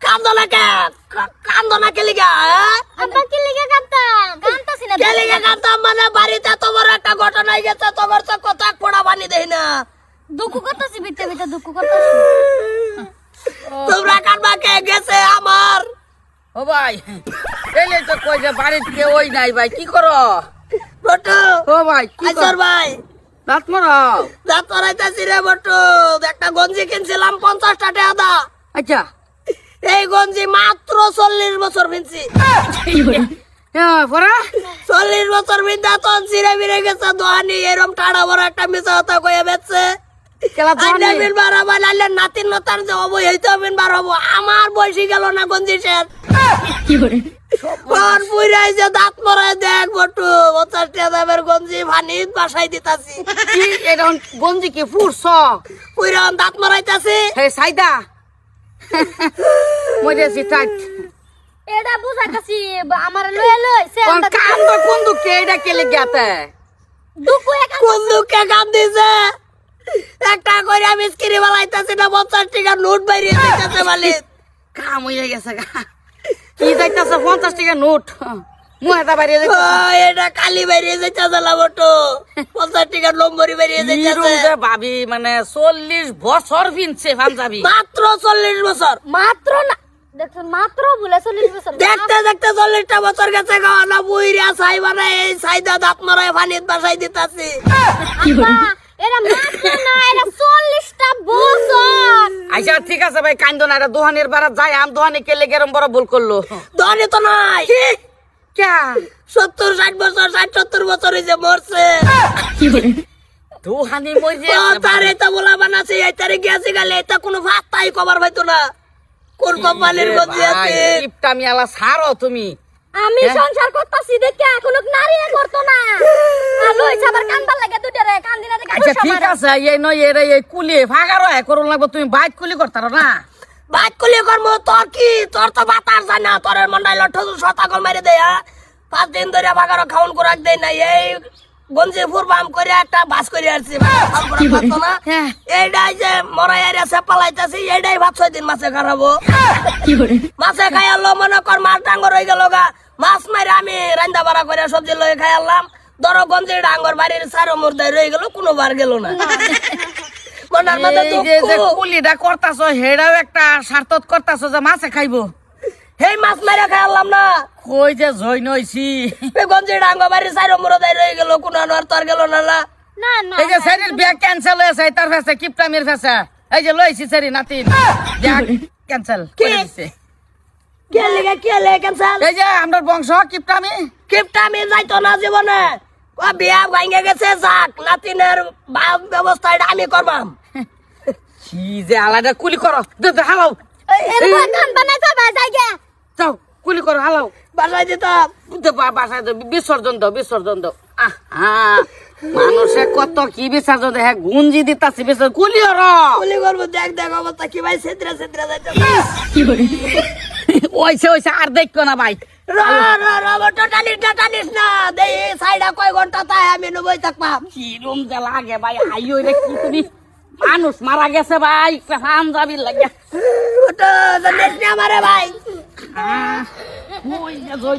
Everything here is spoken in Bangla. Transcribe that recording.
কান্দো না কে কান্দো না কে লিগা আব্বা কি লিগা কাঁদতাম কাঁদতাছি না কে লিগা কান্দতাম মানে বাড়িতে তো বড় একটা ঘটনা হয়ে গেছে তোমার তো কথা পোড়া বানি দেই না দুঃখ করতেছি ভিতরে ভিতরে দুঃখ করতেছি তোমরা কানবা কে গেছে আমার ও ভাই এলে তো কই যে বাড়িতে কেউ ওই নাই ভাই কি করো বটু ও ভাই কি আইসর ভাই দাঁত মারাও দাঁত মারাইতাছি রে বটু একটা গঞ্জি কিনছিলাম 50 টাকা দা আচ্ছা এই গঞ্জি মাত্র 40 বছর কিনছি হ্যাঁ পরে 40 বছর বিন্দা তো ছিঁড়ে বিড়ে গেছে দোহানি এরম টাড়া বড় একটা মিছা কথা কয়ে বেচছে কেলা দোহানি আইনাবিন বার হবো নাহলে নাতিন নতার যে হবো হইতে হবেন বার হবো আমার বয়সী গেল না গঞ্জি শেষ কোন পুরাই যে দাঁত মরাই দেখ বটু 50 টাকা দামের গঞ্জি ভানিত বাসাই দিতাছি কি এরকম গঞ্জি কি ফুরছ পুরান দাঁত মরাইতাছি হে সাইদা মরেছি টাইট এটা বুঝাইতাছি আমার লয়ে লই সে কোন কাম তো কোন দুঃখে এটা কেলে গেতে দুঃখ একা কোন দুঃখে কাম দিছে একটা করে আমি স্ক্রি বালাইতাছি না 50 টাকা নোট বাইরে দিতেছে মালিক কাম হয়ে গেছে গা কি যাইতাছে 50 টাকা নোট মুহাটা বাইরে যাইতাছে এটা কালি বাইরে যাইতাছে না বটু 50 টাকা নম্বরই বাইরে যাইতাছে ভাবি মানে 40 বছর পিনছে পাঞ্জাবি মাত্র 40 বছর মাত্র না দেখছেন মাত্র বলে 40 বছর দেখতে দেখতে 40টা বছর গেছে গো না বুইরা ছাই বানাই এই ছাইদা দাঁত মারায় পানিত বাসাই দিতাছি আব্বা এরা মাত্র না এরা 40টা বছর আচ্ছা ঠিক আছে ভাই কান্দো না এটা দোহানের বাড়া যায় আম দোহানে কেলে গেরম বড় ভুল করলো ধরে তো নাই ক্যা 70 60 বছর 60 70 বছর হইছে মরছে দোহানি মরে তারে তো বলা বানাছে এই তারে গেছে গেলে এটা কোনো ভাতটাই কভার হইতো না কোন কোম্পানির গঞ্জি আছে টিপটা মিয়ালা ছাড়ো তুমি আমি সংসার করতেছি দেখে কোনো নারী করতো না আর লইছে আবার কান্দা লাগে দুটারে কান্দিনা দেখে আচ্ছা ঠিক আছে এই নয় এরে এই কুলি ফাগারো করুন লাগবে তুমি বাইক কুলি করতারো না বাইক কুলি করবো তোর কি তোর তো বাতার যায় না তোর মন্ডাই লঠু শতাকল মেরে দেয়া 5 দিন ধরে ভাগারো খাওন করাক দেই না এই গঞ্জি ফুরবাম করে একটা বাস করে আসছি এইটাই যে মরাই আছে পালাইতেছি এইটাই 5-6 দিন মাছে খারাবো মাছে খাইয়ালো মনে কর মাছ ডাঙ্গর হয়ে গেল গা মাছ মারে আমি রান্দা বাড়া করে সবজি লয়ে খাইয়ালাম ধরো গঞ্জি ডাঙ্গর বাড়ির সারো মুর্দায় রয়ে গেল কোনো বার গেল না মনার মধ্যে যে কুলিটা করতাছো হেডাও একটা স্বার্থত করতাছো যে মাছে খাইবো হেই মাছ মারে খাইয়ালাম না কই যে জয় নইছি গঞ্জি ডাঙ্গর বাড়ির সারো মুর্দায় রয়ে গেল কোনো আর তোর গেল না না না না এই যে সেরির বিয়া ক্যান্সেল হয়েছে তার ফেসে কিপটামির ফেসে এই যে লইছি সেরি নাতিন বিয়া ক্যান্সেল করে দিছে কে লেগে ক্যান্সেল এই যে আমরা বংশ কিপটামি কিপটামি যাইতো না জীবনে ও বিয়া ভাঙে গেছে যাক নাতিনের ব্যবস্থা এটা আমি করবাম কি যে আলাদা কুলি করো হালাও এরকম কান বানাইতে বাজাইগে যাও কুলি করো হালাও বাসায় দিতাম বাসায় বিসর্জন দাও মানুষে কত কি বিসর্জন দেয় গুঞ্জি দিতাছি বিসর্জন কুলি কুলি করবো দেখ অবস্থা কি ভাই সেদ্রা যাইতো ওইসে আর দেখো না ভাই টানিস না দেই সাইডা কয় ঘন্টা তাই আমি নবই থাকবাম কি রুম যে লাগে ভাই আইও রে কি তুমি মানুষ মারা গেছে ভাই হাম যাবি লাগে ওটা আমারে ভাই ওই যে জয়